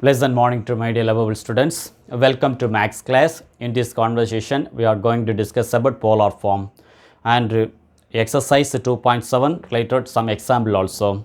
Pleasant morning to my dear lovable students. Welcome to Max class. In this conversation, we are going to discuss about polar form and exercise 2.7 related some example also.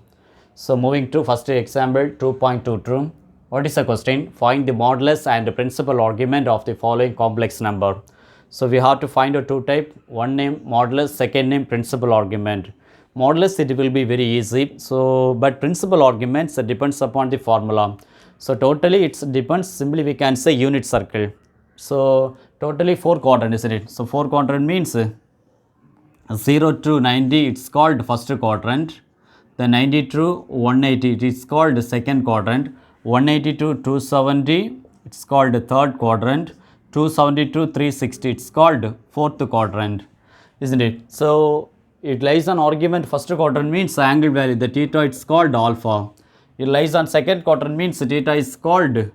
So moving to first example 2.22. What is the question? Find the modulus and principal argument of the following complex number. So we have to find a two type, one name modulus, second name principal argument. Modulus it will be very easy. So but principal arguments depends upon the formula. So totally it depends, simply we can say unit circle. So totally 4 quadrant, isn't it? So 4 quadrant means 0 to 90 it's called first quadrant. Then 90 to 180 it is called second quadrant. 180 to 270 it's called third quadrant. 270 to 360 it's called fourth quadrant, isn't it? So it lies on argument first quadrant means angle value, the theta it's called alpha. It lies on second quadrant means theta is called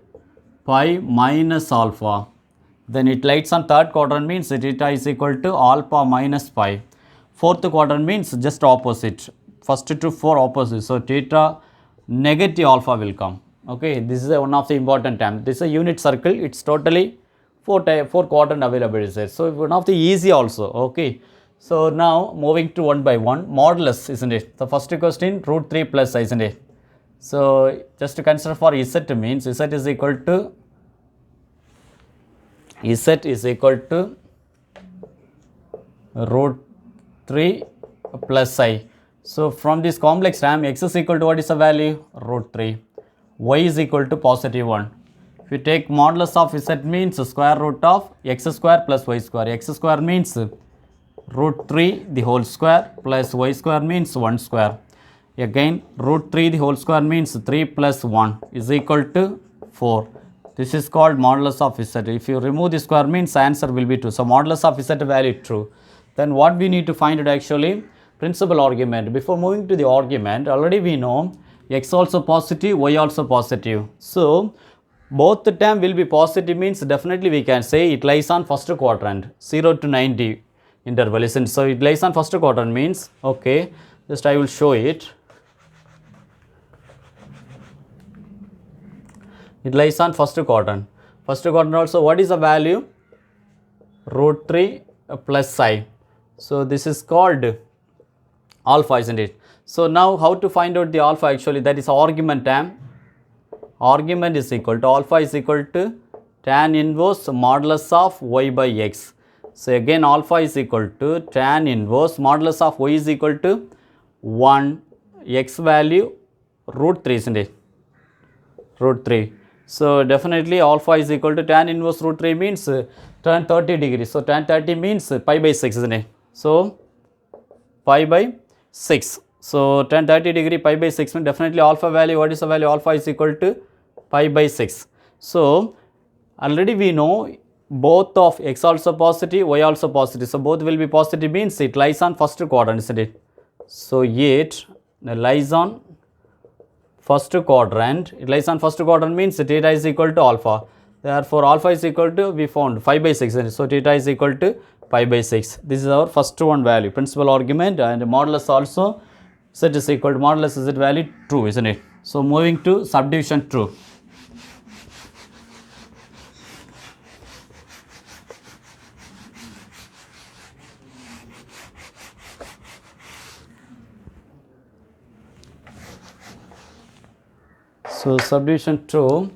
pi minus alpha. Then it lies on third quadrant means theta is equal to alpha minus pi. Fourth quadrant means just opposite. First to 4 opposite. So theta negative alpha will come. Okay, this is one of the important terms. This is a unit circle. It's totally 4 quadrant available is there. So one of the easy also. Okay. So now moving to one by one. Modulus, isn't it? The first question root 3 plus, isn't it? So just to consider for z means z is equal to root 3 plus I. So from this complex term x is equal to what is the value? Root 3. Y is equal to positive 1. If you take modulus of z means square root of x square plus y square. X square means root 3 the whole square plus y square means 1 square. Again root 3 the whole square means 3 plus 1 is equal to 4. This is called modulus of z. If you remove the square means answer will be 2. So modulus of z value true. Then what we need to find it actually? Principal argument. Before moving to the argument, already we know x also positive, y also positive. So both the term will be positive means definitely we can say it lies on first quadrant 0 to 90 interval, isn't? So it lies on first quadrant means, okay, just I will show it. It lies on first quadrant. First quadrant also what is the value? Root 3 plus I. So this is called alpha, isn't it? So now how to find out the alpha actually? That is argument term. Argument is equal to alpha is equal to tan inverse modulus of y by x. So again alpha is equal to tan inverse modulus of y is equal to 1 x value root 3, isn't it? Root 3. So definitely alpha is equal to tan inverse root 3 means tan 30 degrees. So tan 30 means pi by 6, isn't it? So pi by 6. So tan 30 degree pi by 6 means definitely alpha value, what is the value? Alpha is equal to pi by 6. So already we know both of x also positive, y also positive. So both will be positive means it lies on first quadrant, isn't it? So it lies on first quadrant. It lies on first quadrant means theta is equal to alpha. Therefore alpha is equal to, we found 5 by 6. So theta is equal to pi by 6. This is our first one value. Principal argument and modulus also z is equal to modulus z value true, isn't it? So moving to subdivision true. So subdivision true,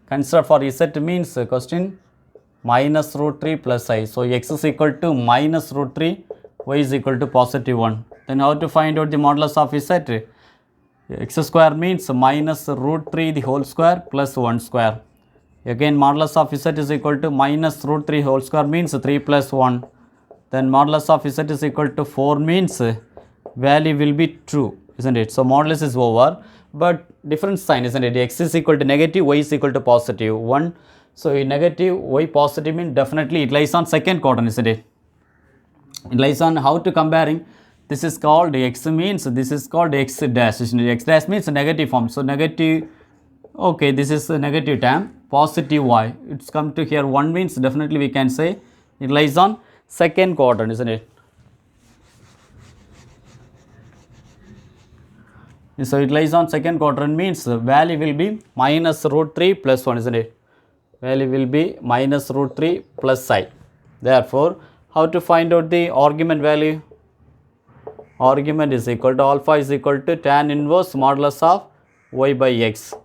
consider for z means question minus root 3 plus I. So x is equal to minus root 3, y is equal to positive 1. Then how to find out the modulus of z? X square means minus root 3 the whole square plus 1 square. Again modulus of z is equal to minus root 3 whole square means 3 plus 1. Then modulus of z is equal to 4 means value will be true, isn't it? So modulus is over, but different sign, isn't it? X is equal to negative, y is equal to positive 1. So in negative, y positive means definitely it lies on second quadrant, isn't it? It lies on how to comparing. This is called x means this is called x dash, isn't it? X dash means negative form. So negative, okay, this is a negative term, positive y. It's come to here 1 means definitely we can say it lies on second quadrant, isn't it? So it lies on second quadrant means value will be minus root 3 plus 1, isn't it? Value will be minus root 3 plus I. Therefore, how to find out the argument value? Argument is equal to alpha is equal to tan inverse modulus of y by x.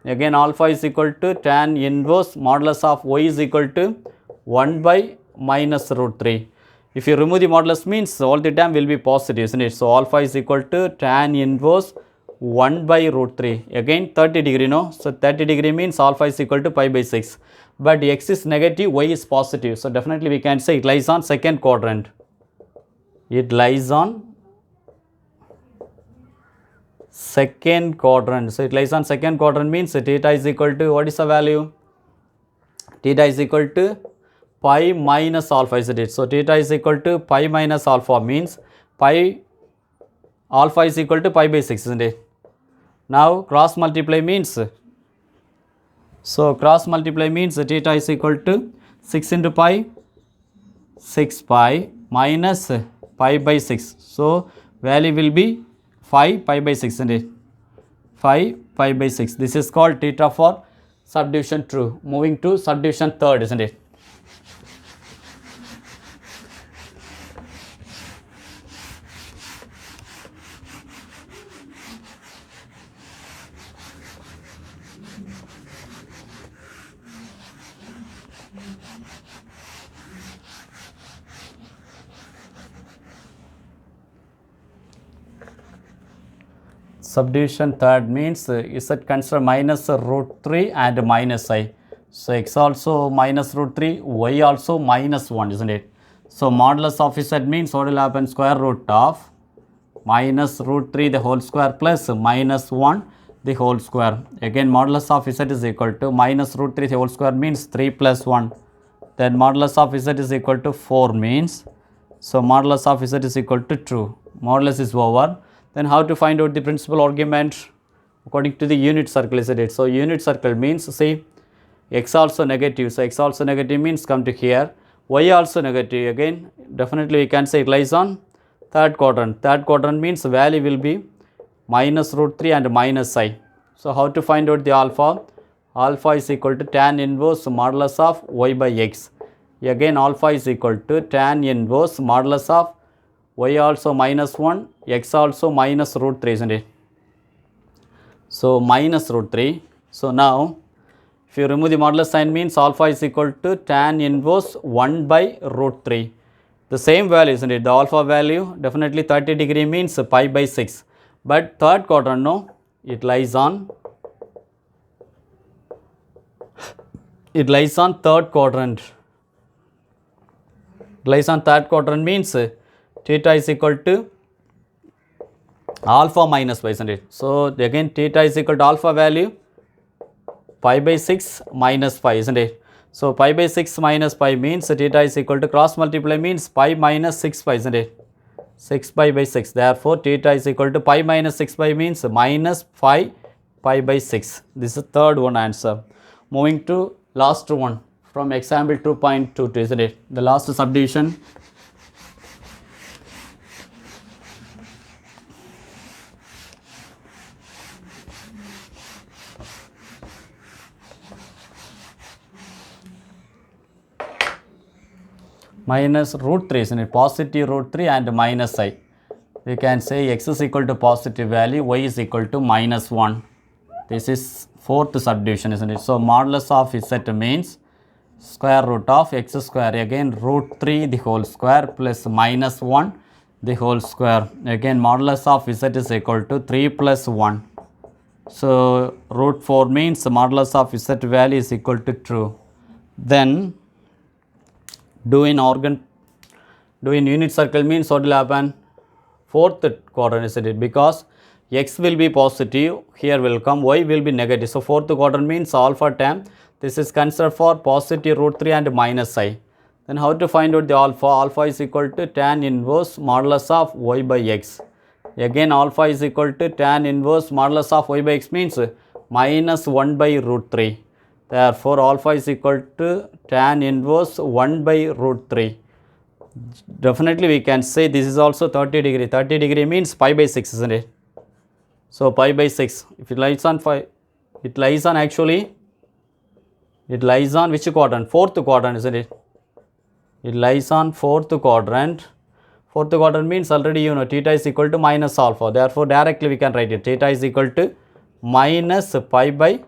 Again alpha is equal to tan inverse modulus of y is equal to 1 by minus root 3. If you remove the modulus means all the term will be positive, isn't it? So alpha is equal to tan inverse 1 by root 3. Again 30 degree, no? So 30 degree means alpha is equal to pi by 6. But x is negative, y is positive. So definitely we can say it lies on second quadrant. It lies on second quadrant. So it lies on second quadrant means theta is equal to, what is the value? Theta is equal to pi minus alpha, isn't it? So theta is equal to pi minus alpha means pi alpha is equal to pi by 6, isn't it? Now cross multiply means, so cross multiply means theta is equal to 6 into pi, 6 pi minus pi by 6. So value will be 5 pi by 6, isn't it? 5 pi by 6. This is called theta for subdivision 2. Moving to subdivision third, isn't it? Subdivision third means is that consider minus root 3 and minus I. So x also minus root 3, y also minus 1, isn't it? So modulus of z means what will happen? Square root of minus root 3 the whole square plus minus 1 the whole square. Again modulus of z is equal to minus root 3 the whole square means 3 plus 1. Then modulus of z is equal to 4 means, so modulus of z is equal to 2. Modulus is over. Then how to find out the principal argument? According to the unit circle, isn't it? So unit circle means, see, x also negative. So x also negative means come to here. Y also negative. Again, definitely we can say it lies on third quadrant. Third quadrant means value will be minus root 3 and minus I. So how to find out the alpha? Alpha is equal to tan inverse modulus of y by x. Again alpha is equal to tan inverse modulus of y also minus 1, x also minus root 3, isn't it? So minus root 3. So now if you remove the modulus sign means alpha is equal to tan inverse 1 by root 3. The same value, isn't it? The alpha value definitely 30 degree means pi by 6. But third quadrant, no, it lies on third quadrant. It lies on third quadrant means theta is equal to alpha minus pi, isn't it? So again theta is equal to alpha value pi by 6 minus pi, isn't it? So pi by 6 minus pi means theta is equal to cross multiply means pi minus 6 pi, isn't it? 6 pi by 6. Therefore theta is equal to pi minus 6 pi means minus 5 pi by 6. This is third one answer. Moving to last one from example 2.22, isn't it? The last subdivision. Minus root 3, isn't it? Positive root 3 and minus I. We can say x is equal to positive value, y is equal to minus 1. This is fourth subdivision, isn't it? So modulus of z means square root of x square, again root 3 the whole square plus minus 1 the whole square. Again modulus of z is equal to 3 plus 1. So root 4 means modulus of z value is equal to 2. Then do in unit circle means what will happen? Fourth quadrant, isn't it? Because x will be positive, here will come, y will be negative. So fourth quadrant means alpha term. This is considered for positive root 3 and minus I. Then how to find out the alpha? Alpha is equal to tan inverse modulus of y by x. Again alpha is equal to tan inverse modulus of y by x means minus 1 by root 3. Therefore alpha is equal to tan inverse 1 by root 3. Definitely we can say this is also 30 degree. 30 degree means pi by 6, isn't it? So pi by 6, if it lies on 5, it lies on actually, it lies on which quadrant? Fourth quadrant, isn't it? It lies on fourth quadrant. Fourth quadrant means already you know theta is equal to minus alpha. Therefore, directly we can write it. Theta is equal to minus pi by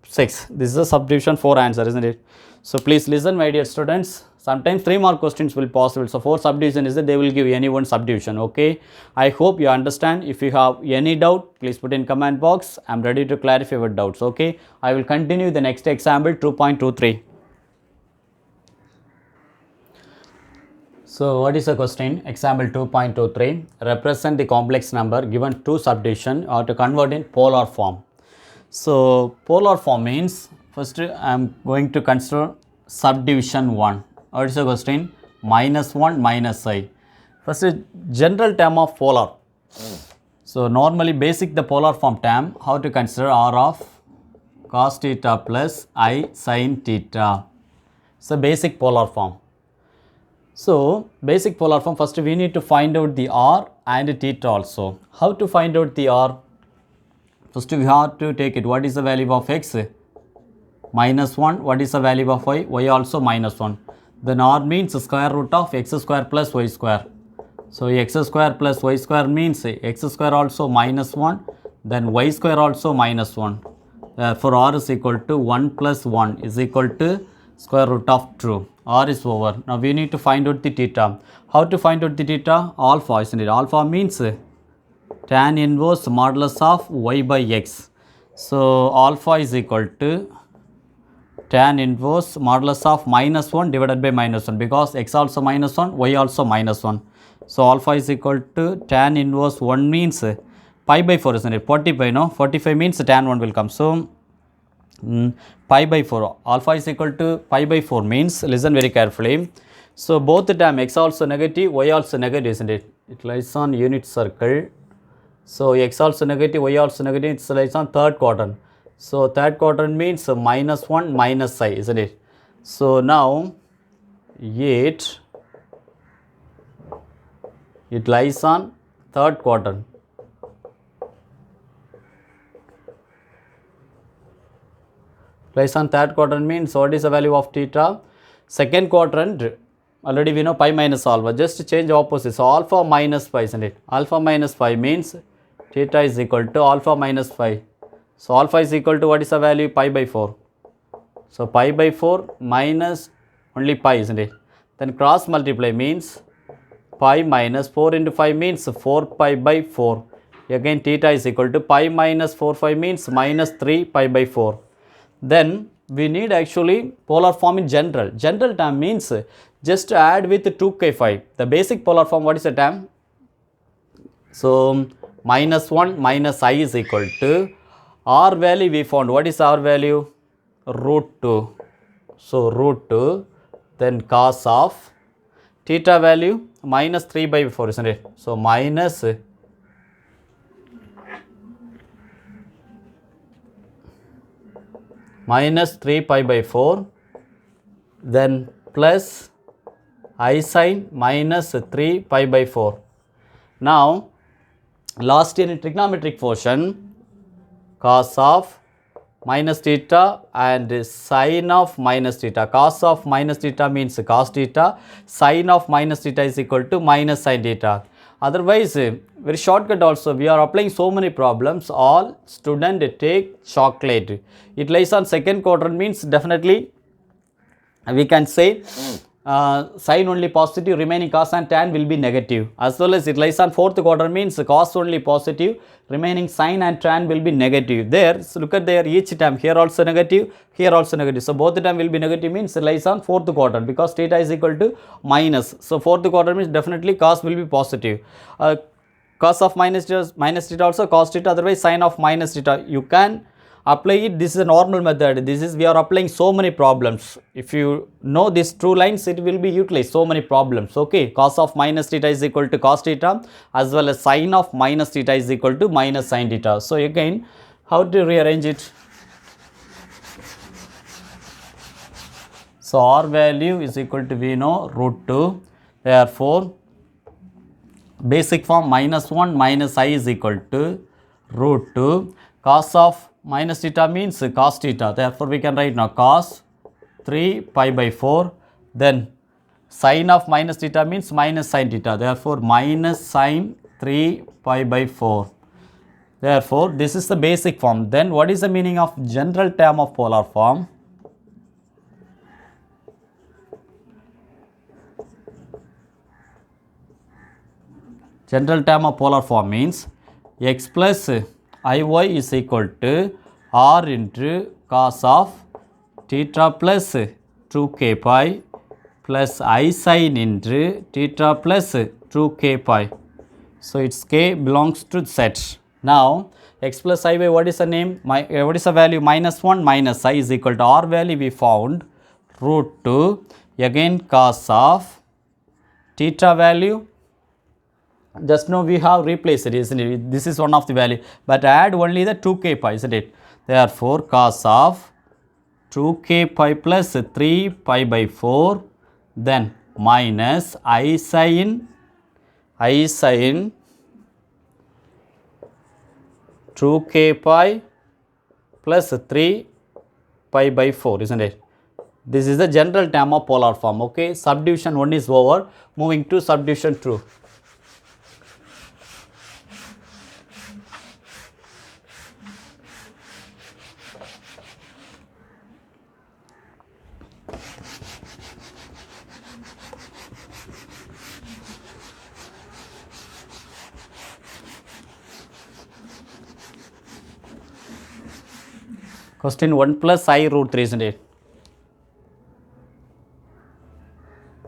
6. This is a subdivision 4 answer, isn't it? So please listen, my dear students. Sometimes 3 more questions will possible. So 4 subdivision is that they will give any one subdivision. Okay. I hope you understand. If you have any doubt, please put in comment box. I am ready to clarify your doubts. Okay. I will continue the next example 2.23. So what is the question? Example 2.23. Represent the complex number given 2 subdivision or to convert in polar form. So polar form means first I am going to consider subdivision 1. What is the question? Minus 1 minus I. First general term of polar. So normally basic the polar form term, how to consider r of cos theta plus I sin theta. So basic polar form. So basic polar form, first we need to find out the r and theta also. How to find out the r? First we have to take it. What is the value of x? Minus 1. What is the value of y? Y also minus 1. Then r means square root of x square plus y square. So x square plus y square means x square also minus 1. Then y square also minus 1. Therefore r is equal to 1 plus 1 is equal to square root of 2. R is over. Now we need to find out the theta. How to find out the theta? Alpha, isn't it? Alpha means tan inverse modulus of y by x. So alpha is equal to tan inverse modulus of minus 1 divided by minus 1, because x also minus 1, y also minus 1. So alpha is equal to tan inverse 1 means pi by 4, isn't it? 45, no? 45 means tan 1 will come. So pi by 4. Alpha is equal to pi by 4 means, listen very carefully. So both the term x also negative, y also negative, isn't it? It lies on unit circle. So x also negative, y also negative, it lies on third quadrant. So third quadrant means minus 1 minus I, isn't it? So now it lies on third quadrant. Lies on third quadrant means what is the value of theta? Second quadrant, already we know pi minus alpha. Just change opposite. So alpha minus pi, isn't it? Alpha minus pi means theta is equal to alpha minus pi. So alpha is equal to what is the value? Pi by 4. So pi by 4 minus only pi, isn't it? Then cross multiply means pi minus 4 into 5 means 4 pi by 4. Again theta is equal to pi minus 4 pi means minus 3 pi by 4. Then we need actually polar form in general. General term means just add with 2k5. The basic polar form, what is the term? So minus 1 minus I is equal to r value we found. What is r value? Root 2. So root 2, then cos of theta value minus 3 by 4, isn't it? So minus minus 3 pi by 4, then plus I sin minus 3 pi by 4. Now last year in trigonometric portion, cos of minus theta and sin of minus theta. Cos of minus theta means cos theta, sin of minus theta is equal to minus sin theta. Otherwise, very shortcut also, we are applying so many problems. All student take chocolate. It lies on second quadrant means definitely we can say sin only positive, remaining cos and tan will be negative. As well as it lies on fourth quadrant means cos only positive, remaining sin and tan will be negative. There, so look at there, each term here also negative, here also negative. So both the term will be negative means it lies on fourth quadrant because theta is equal to minus. So fourth quadrant means definitely cos will be positive. Cos of minus theta also cos theta, otherwise sin of minus theta. You can apply it. This is a normal method. This is, we are applying so many problems. If you know these two lines, it will be utilized so many problems. Okay, cos of minus theta is equal to cos theta, as well as sin of minus theta is equal to minus sin theta. So again, how to rearrange it? So r value is equal to, we know, root 2. Therefore basic form minus 1 minus I is equal to root 2. Cos of minus theta means cos theta. Therefore, we can write now cos 3 pi by 4. Then sin of minus theta means minus sin theta. Therefore, minus sin 3 pi by 4. Therefore, this is the basic form. Then what is the meaning of general term of polar form? General term of polar form means x plus iy is equal to r into cos of theta plus 2k pi plus I sin into theta plus 2k pi. So, its k belongs to set. Now, x plus iy, what is the name? What is the value? Minus 1 minus I is equal to r value we found root 2, again cos of theta value. Just now we have replaced it, isn't it? This is one of the value, but add only the 2k pi, isn't it? Therefore, cos of 2k pi plus 3 pi by 4, then minus I sin 2k pi plus 3 pi by 4, isn't it? This is the general term of polar form. Okay, subdivision 1 is over. Moving to subdivision 2. Question 1 plus I root 3, isn't it?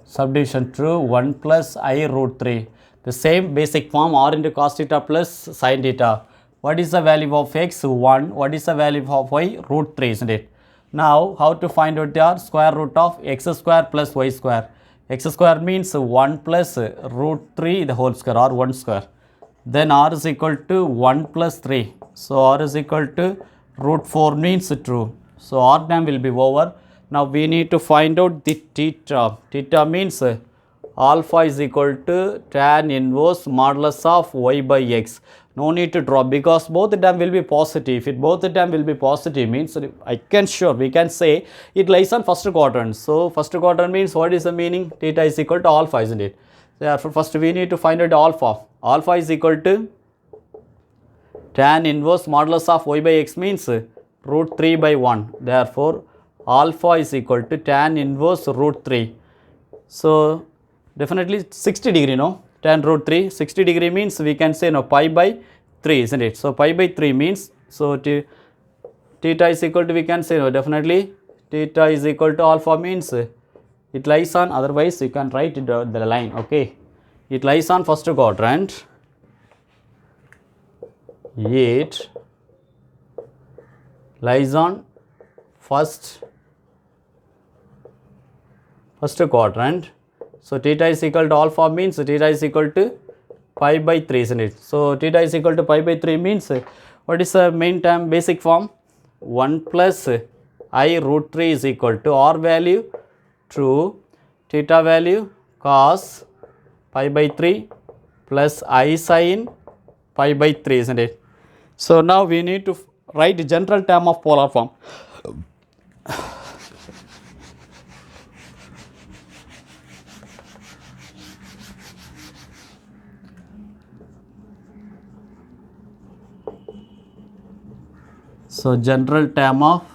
Subdivision 2, 1 plus I root 3. The same basic form, r into cos theta plus sin theta. What is the value of x? 1. What is the value of y? Root 3, isn't it? Now, how to find out the square root of x square plus y square? X square means 1 plus root 3 the whole square, or 1 square. Then r is equal to 1 plus 3. So, r is equal to root 4 means true. So, r term will be over. Now, we need to find out the theta. Theta means alpha is equal to tan inverse modulus of y by x. No need to draw because both the term will be positive. If both the term will be positive means we can say it lies on first quadrant. So, first quadrant means what is the meaning? Theta is equal to alpha, isn't it? Therefore, first we need to find out alpha. Alpha is equal to tan inverse modulus of y by x means root 3 by 1. Therefore, alpha is equal to tan inverse root 3. So, definitely 60 degree, no? Tan root 3, 60 degree means we can say no, pi by 3, isn't it? So, pi by 3 means, so theta is equal to, we can say no, definitely theta is equal to alpha means it lies on, otherwise you can write it the line, okay? It lies on first quadrant. It lies on first quadrant. So, theta is equal to alpha means theta is equal to pi by 3, isn't it? So, theta is equal to pi by 3 means what is the main term basic form? 1 plus I root 3 is equal to r value true, theta value cos pi by 3 plus I sin pi by 3, isn't it? So, now we need to write the general term of polar form. So, general term of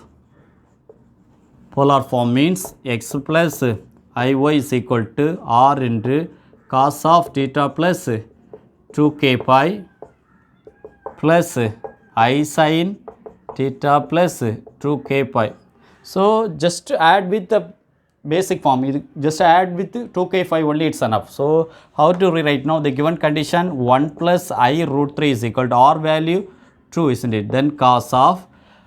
polar form means x plus iy is equal to r into cos of theta plus 2k pi plus I sin theta plus 2k pi. So, just add with the basic form, just add with 2k pi only, it's enough. So, how to rewrite now? The given condition 1 plus I root 3 is equal to r value 2, isn't it? Then cos of,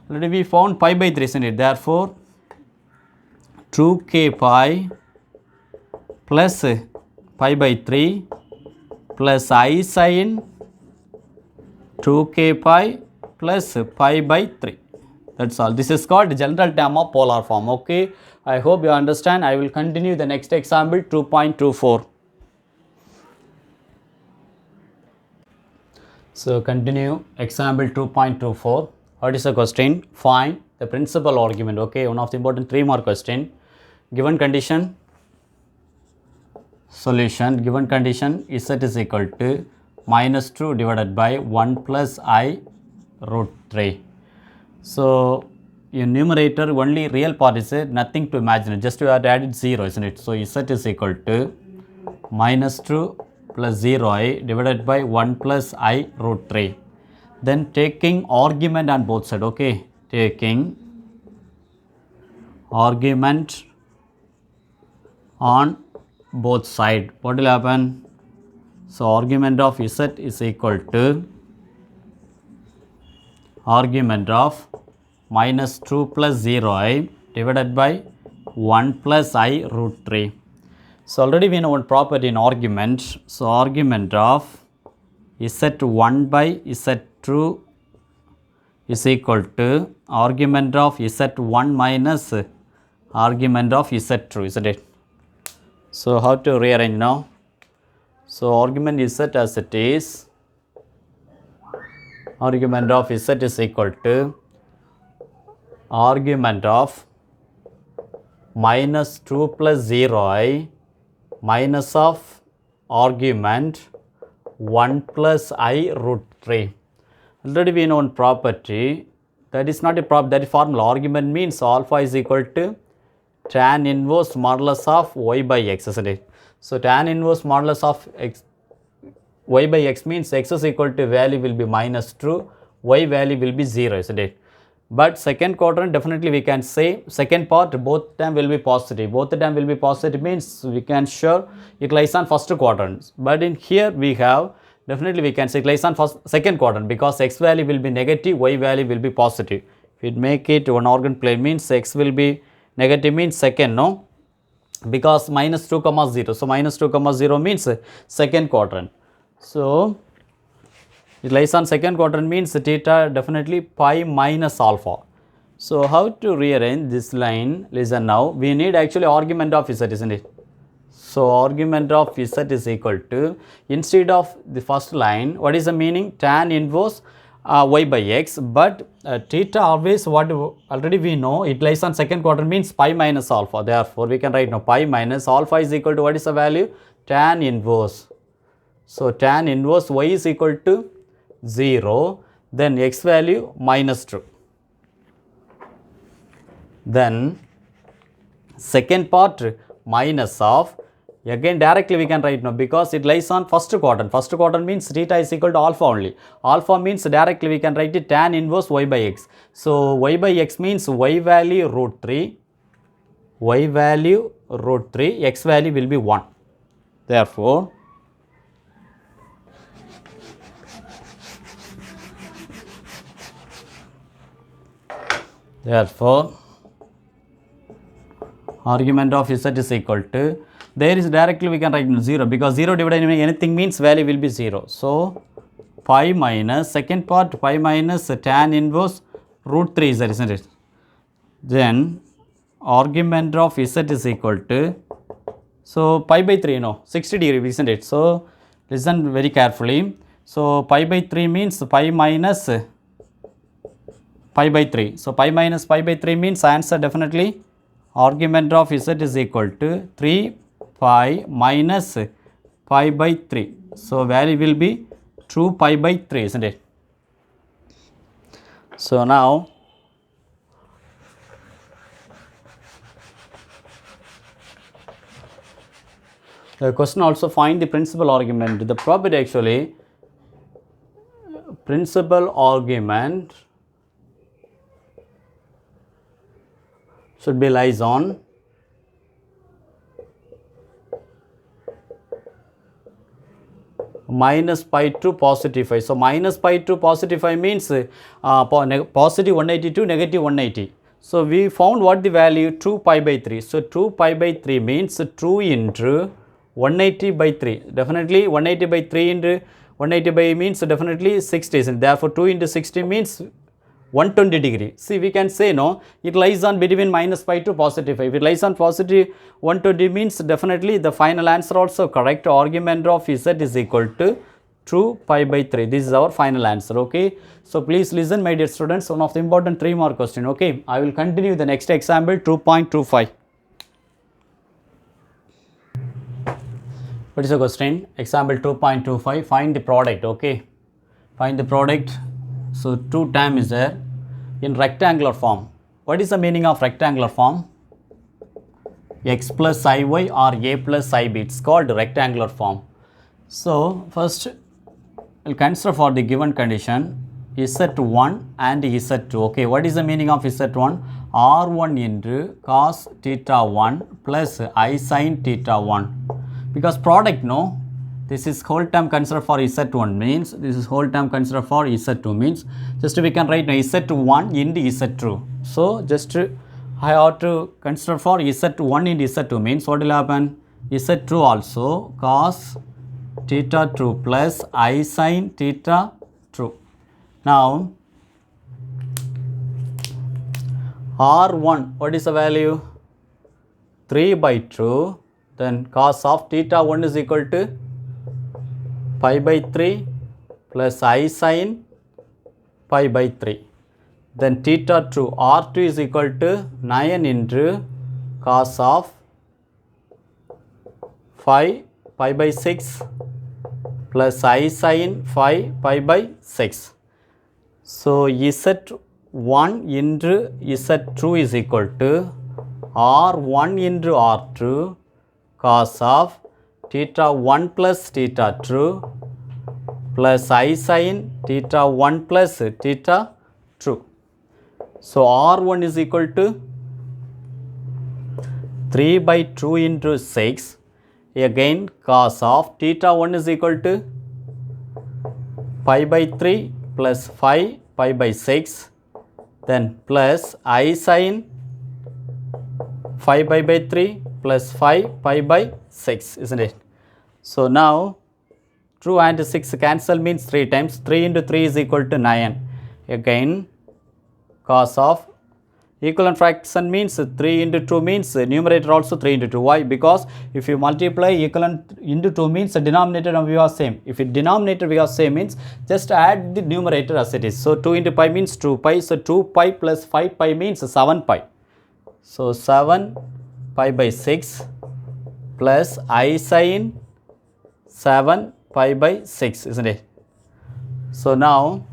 already we found pi by 3, isn't it? Therefore, 2k pi plus pi by 3 plus I sin 2k pi plus pi by 3. That's all. This is called general term of polar form. Okay. I hope you understand. I will continue the next example 2.24. So continue example 2.24. What is the question? Find the principal argument. Okay, one of the important 3 mark question. Given condition, solution. Given condition z is equal to minus 2 divided by 1 plus I root 3. So in numerator only real part is nothing to imagine. Just you have to add it 0, isn't it? So z is equal to minus 2 plus 0i divided by 1 plus I root 3. Then taking argument on both sides, okay, taking argument on both sides, what will happen? So argument of z is equal to argument of minus 2 plus 0i divided by 1 plus I root 3. So already we know one property in argument. So argument of z1 by z2 is equal to argument of z1 minus argument of z2, isn't it? So how to rearrange now? So argument z as it is, argument of z is equal to argument of minus 2 plus 0i minus of argument 1 plus I root 3. Already we know one property, that is not a property, that is formula. Argument means alpha is equal to tan inverse modulus of y by x, isn't it? So tan inverse modulus of x, y by x means x is equal to value will be minus 2, y value will be 0, isn't it? But second quadrant definitely we can say second part both them will be positive. Both the them will be positive means we can sure it lies on first quadrant. But in here we have definitely we can say it lies on second quadrant because x value will be negative, y value will be positive. If we make it one organ plane means x will be negative means second, no? Because minus 2 comma 0. So minus 2 comma 0 means second quadrant. So it lies on second quadrant means theta definitely pi minus alpha. So how to rearrange this line? Listen now, we need actually argument of z, isn't it? So argument of z is equal to, instead of the first line, what is the meaning? Tan inverse y by x, but theta always, what already we know, it lies on second quadrant means pi minus alpha. Therefore we can write now pi minus alpha is equal to, what is the value? Tan inverse. So tan inverse y is equal to 0, then x value minus 2. Then second part minus of, again directly we can write now because it lies on first quadrant. First quadrant means theta is equal to alpha only. Alpha means directly we can write it tan inverse y by x. So y by x means y value root 3, y value root 3, x value will be 1. Therefore argument of z is equal to, there is directly we can write 0 because 0 divided by anything means value will be 0. So pi minus, second part pi minus tan inverse root 3 z, isn't it? Then argument of z is equal to, so pi by 3, no, 60 degree, isn't it? So listen very carefully. So pi by 3 means pi minus pi by 3. So pi minus pi by 3 means answer definitely argument of z is equal to 3 pi minus pi by 3. So value will be 2 pi by 3, isn't it? So now the question also find the principal argument. The property actually, principal argument should be lies on minus pi to positive 5. So minus pi to positive 5 means positive 180 to negative 180. So we found what the value? 2 pi by 3. So 2 pi by 3 means 2 into 180 by 3. Definitely 180 by 3 into 180 by means definitely 60. And therefore 2 into 60 means 120 degree. See, we can say no, it lies on between minus pi to positive 5. If it lies on positive 120 means definitely the final answer also correct. Argument of z is equal to 2 pi by 3. This is our final answer. Okay. So please listen, my dear students, one of the important 3 more question. Okay. I will continue the next example 2.25. What is the question? Example 2.25. Find the product. Okay. Find the product. So 2 term is there in rectangular form. What is the meaning of rectangular form? X plus iy or a plus ib. It's called rectangular form. So first we'll consider for the given condition Z1 and Z2. Okay, what is the meaning of Z1? R1 into cos theta 1 plus I sin theta 1. Because product, no, this is whole term considered for Z1 means, this is whole term considered for Z2 means, just we can write now Z1 into Z2. So just I have to consider for Z1 into Z2 means what will happen? Z2 also cos theta 2 plus I sin theta 2. Now R1, what is the value? 3 by 2. Then cos of theta 1 is equal to pi by 3 plus I sin pi by 3. Then theta 2, R2 is equal to 9 into cos of 5 pi by 6 plus I sin 5 pi by 6. So Z1 into Z2 is equal to R1 into R2 cos of theta 1 plus theta 2 plus I sin theta 1 plus theta 2. So R1 is equal to 3 by 2 into 6. Again cos of theta 1 is equal to pi by 3 plus 5 pi by 6. Then plus I sin 5 pi by 3 plus 5 pi by 6, isn't it? So now 2 and 6 cancel means 3 times. 3 into 3 is equal to 9. Again cos of equivalent fraction means 3 into 2 means numerator also 3 into 2. Why? Because if you multiply equivalent into 2 means the denominator and we are same. If it denominator we are same means just add the numerator as it is. So 2 into pi means 2 pi. So 2 pi plus 5 pi means 7 pi. So 7 pi by 6 plus I sin 7 pi by 6, isn't it? So now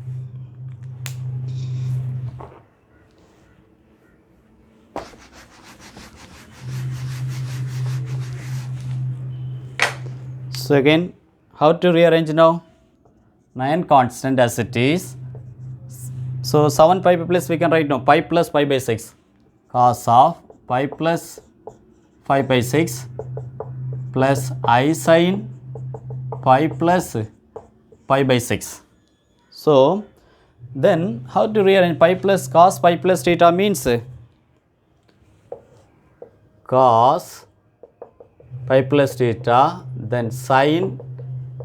so again how to rearrange now? 9 constant as it is. So 7 pi plus we can write now pi plus pi by 6 cos of pi plus 5 by 6 plus I sin pi plus pi by 6. So then how to rearrange? Pi plus cos pi plus theta means cos pi plus theta, then sin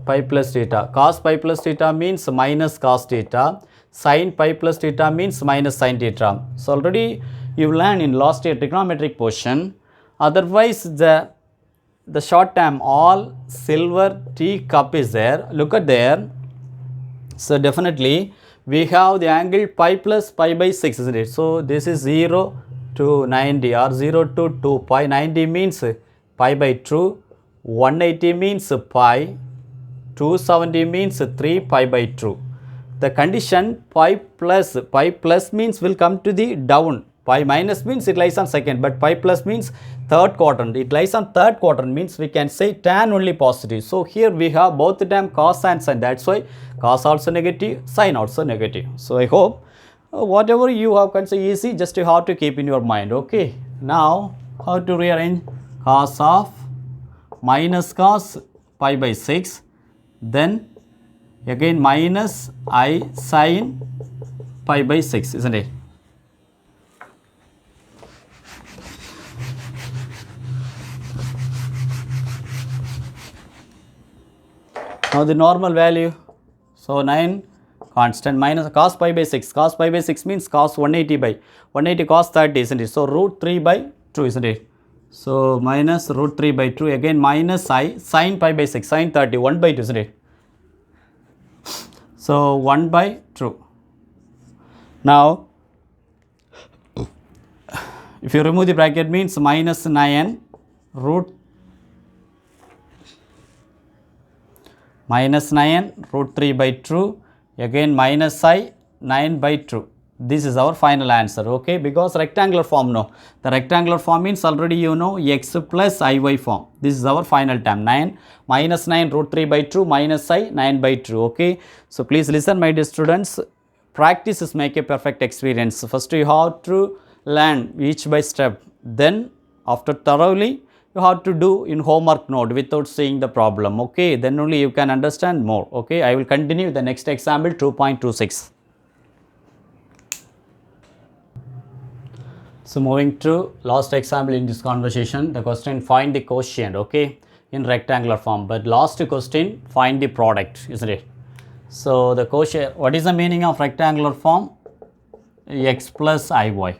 pi plus theta. Cos pi plus theta means minus cos theta. Sin pi plus theta means minus sin theta. So already you learned in last year trigonometric portion. Otherwise the short term all silver teacup is there. Look at there. So definitely we have the angle pi plus pi by 6, isn't it? So this is 0 to 90 or 0 to 2 pi. 90 means pi by 2. 180 means pi. 270 means 3 pi by 2. The condition pi plus means will come to the down. Pi minus means it lies on second, but pi plus means third quadrant. It lies on third quadrant means we can say tan only positive. So here we have both the term cos and sin. That's why cos also negative, sin also negative. So I hope whatever you have considered easy, just you have to keep in your mind. Okay. Now how to rearrange? Cos of minus cos pi by 6, then again minus I sin pi by 6, isn't it? Now the normal value, so 9 constant minus cos pi by 6. Cos pi by 6 means cos 180 by 180 cos 30, isn't it? So root 3 by 2, isn't it? So minus root 3 by 2, again minus I sin pi by 6, sin 30, 1 by 2, isn't it? So 1 by true. Now if you remove the bracket means minus 9 root minus 9 root 3 by true, again minus I 9 by true. This is our final answer, okay, because rectangular form, no, the rectangular form means already you know x plus iy form. This is our final term, 9 minus 9 root 3 by 2 minus I 9 by 2, okay. So please listen, my dear students, practice is make a perfect experience. First you have to learn each by step, then after thoroughly you have to do in homework note without seeing the problem, okay, then only you can understand more, okay. I will continue the next example 2.26. So moving to last example in this conversation, the question find the quotient, okay, in rectangular form, but last question find the product, isn't it? So the quotient, what is the meaning of rectangular form? X plus iy.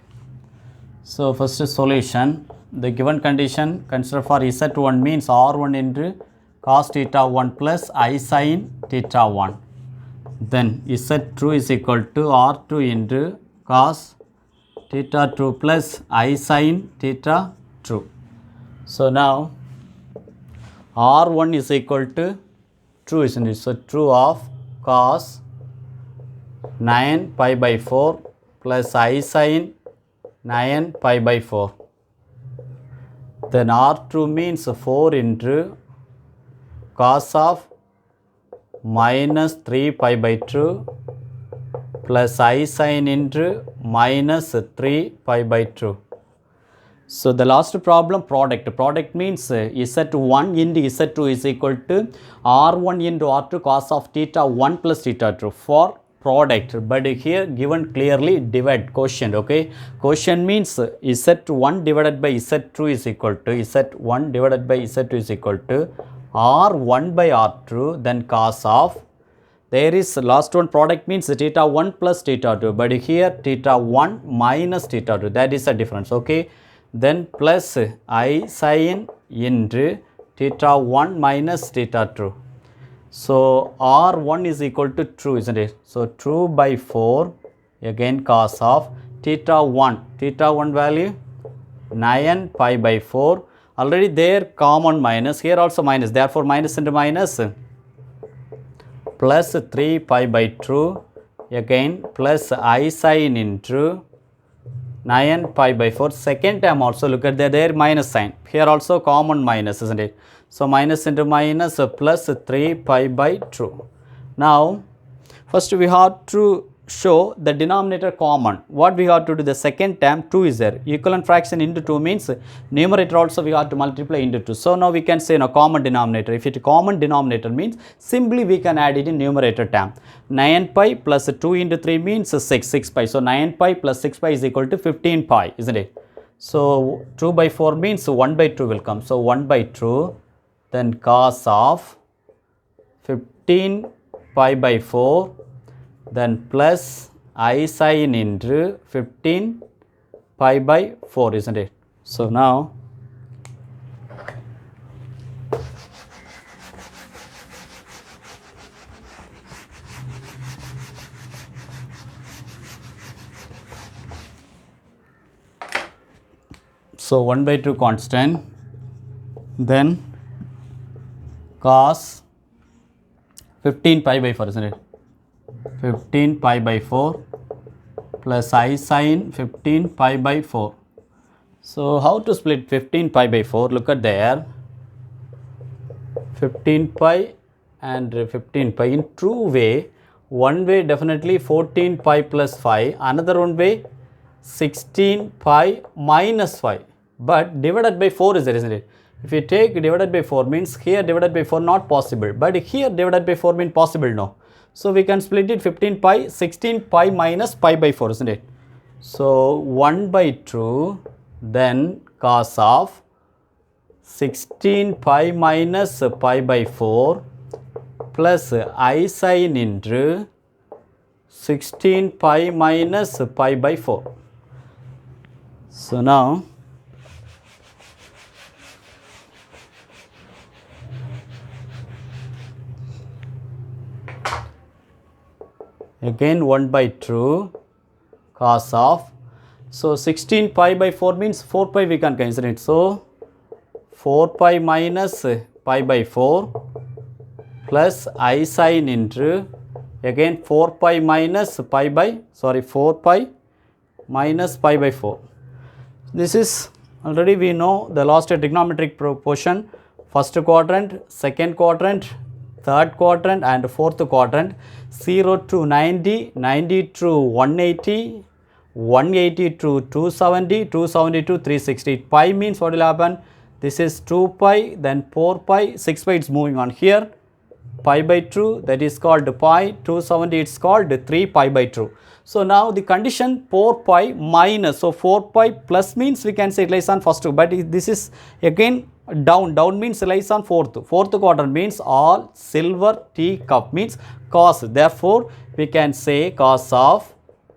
So first solution, the given condition consider for z1 means r1 into cos theta 1 plus I sin theta 1. Then z2 is equal to r2 into cos theta 2 plus I sin theta 2. So now r1 is equal to 2, isn't it? So 2 of cos 9 pi by 4 plus I sin 9 pi by 4. Then r2 means 4 into cos of minus 3 pi by 2 plus I sin into minus 3 pi by 2. So the last problem, product means z1 into z2 is equal to r1 into r2 cos of theta 1 plus theta 2 for product, but here given clearly divide quotient, okay. Quotient means z1 divided by z2 is equal to z1 divided by z2 is equal to r1 by r2, then cos of, there is last one product means theta 1 plus theta 2, but here theta 1 minus theta 2, that is a difference, okay. Then plus I sin into theta 1 minus theta 2. So r1 is equal to 2, isn't it? So 2 by 4, again cos of theta 1 value 9 pi by 4, already there common minus, here also minus, therefore minus into minus, plus 3 pi by 2, again plus I sin into 9 pi by 4, second term also look at there minus sign, here also common minus, isn't it? So minus into minus plus 3 pi by 2. Now first we have to show the denominator common. What we have to do, the second term 2 is there, equivalent fraction into 2 means numerator also we have to multiply into 2. So now we can say no common denominator. If it common denominator means simply we can add it in numerator term. 9 pi plus 2 into 3 means 6 pi. So 9 pi plus 6 pi is equal to 15 pi, isn't it? So 2 by 4 means 1 by 2 will come. So 1 by 2, then cos of 15 pi by 4, then plus I sin into 15 pi by 4, isn't it? So now so 1 by 2 constant, then cos 15 pi by 4, isn't it? 15 pi by 4 plus I sin 15 pi by 4. So how to split 15 pi by 4? Look at there, 15 pi and 15 pi in two way. One way definitely 14 pi plus 5, another one way 16 pi minus 5, but divided by 4 is there, isn't it? If you take divided by 4 means here divided by 4 not possible, but here divided by 4 means possible, no. So we can split it 15 pi, 16 pi minus pi by 4, isn't it? So 1 by 2, then cos of 16 pi minus pi by 4 plus I sin into 16 pi minus pi by 4. So now again 1 by 2 cos of, so 16 pi by 4 means 4 pi we can consider it, so 4 pi minus pi by 4 plus I sin into again 4 pi minus pi by 4 pi minus pi by 4. This is already we know the last trigonometric proportion, first quadrant, second quadrant, third quadrant and fourth quadrant, 0 to 90, 90 to 180, 180 to 270, 270 to 360. Pi means what will happen? This is 2 pi, then 4 pi, 6 pi, it's moving on here. Pi by 2, that is called pi, 270 it's called 3 pi by 2. So now the condition 4 pi minus, so 4 pi plus means we can say it lies on first two, but this is again down means lies on fourth quadrant means all silver tea cup means cos, therefore we can say cos of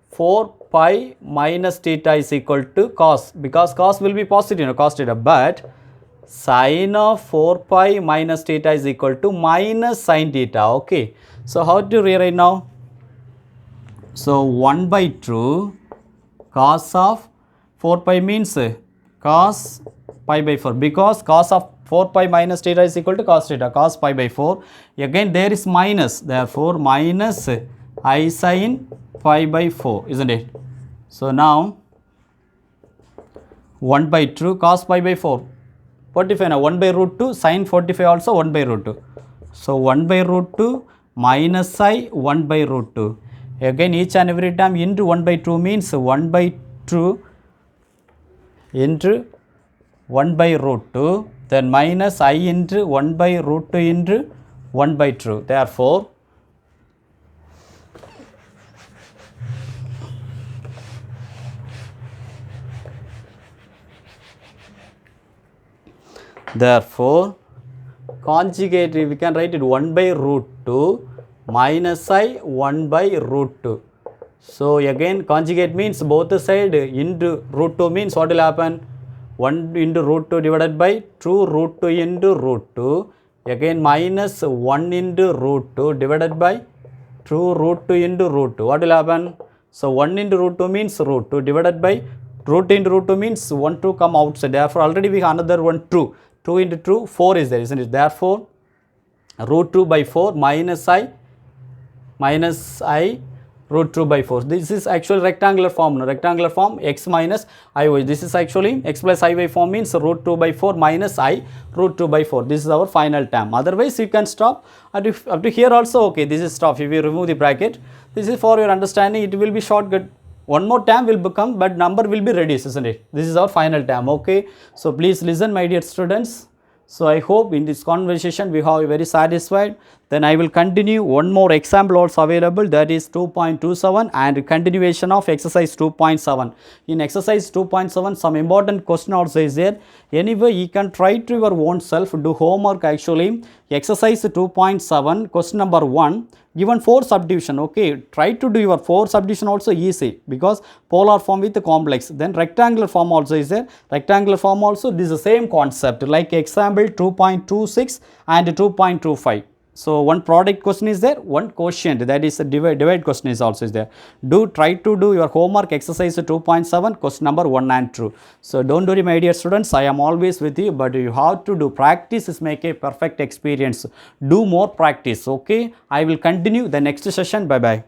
4 pi minus theta is equal to cos, because cos will be positive, cos theta, but sin of 4 pi minus theta is equal to minus sin theta. Okay, so how to rewrite now? So 1 by 2 cos of 4 pi means cos pi by 4, because cos of 4 pi minus theta is equal to cos theta, cos pi by 4. Again there is minus, therefore minus I sin pi by 4, isn't it? So now 1 by 2 cos pi by 4, 45 now 1 by root 2, sin 45 also 1 by root 2. So 1 by root 2 minus I 1 by root 2. Again each and every time into 1 by 2 means 1 by 2 into 1 by root 2, then minus I into 1 by root 2 into 1 by 2. Therefore, conjugate we can write it 1 by root 2 minus I 1 by root 2. So again conjugate means both side into root 2 means what will happen? 1 into root 2 divided by 2 root 2 into root 2, again minus 1 into root 2 divided by 2 root 2 into root 2. What will happen? So 1 into root 2 means root 2 divided by root into root 2 means 1 2 come outside. Therefore already we have another one 2. 2 into 2 4 is there, isn't it? Therefore root 2 by 4 minus I root 2 by 4. This is actually rectangular form. Rectangular form x minus iy. This is actually x plus iy form means root 2 by 4 minus I root 2 by 4. This is our final term. Otherwise you can stop and if up to here also okay. This is stop. If you remove the bracket, this is for your understanding. It will be shortcut. One more term will become, but number will be reduced, isn't it? This is our final term. Okay. So please listen, my dear students. So I hope in this conversation we have very satisfied. Then I will continue one more example also available, that is 2.27 and continuation of exercise 2.7. In exercise 2.7 some important question also is there. Anyway you can try to your own self, do homework actually. Exercise 2.7 question number 1 given 4 subdivision. Okay, try to do your 4 subdivision also easy because polar form with the complex. Then rectangular form also is there. Rectangular form also this is the same concept like example 2.26 and 2.25. So one product question is there, one quotient, that is a divide question is also is there. Try to do your homework exercise 2.7 question number 1 and 2. So don't worry my dear students, I am always with you, but you have to do practice is make a perfect experience. Do more practice. Okay, I will continue the next session. Bye bye.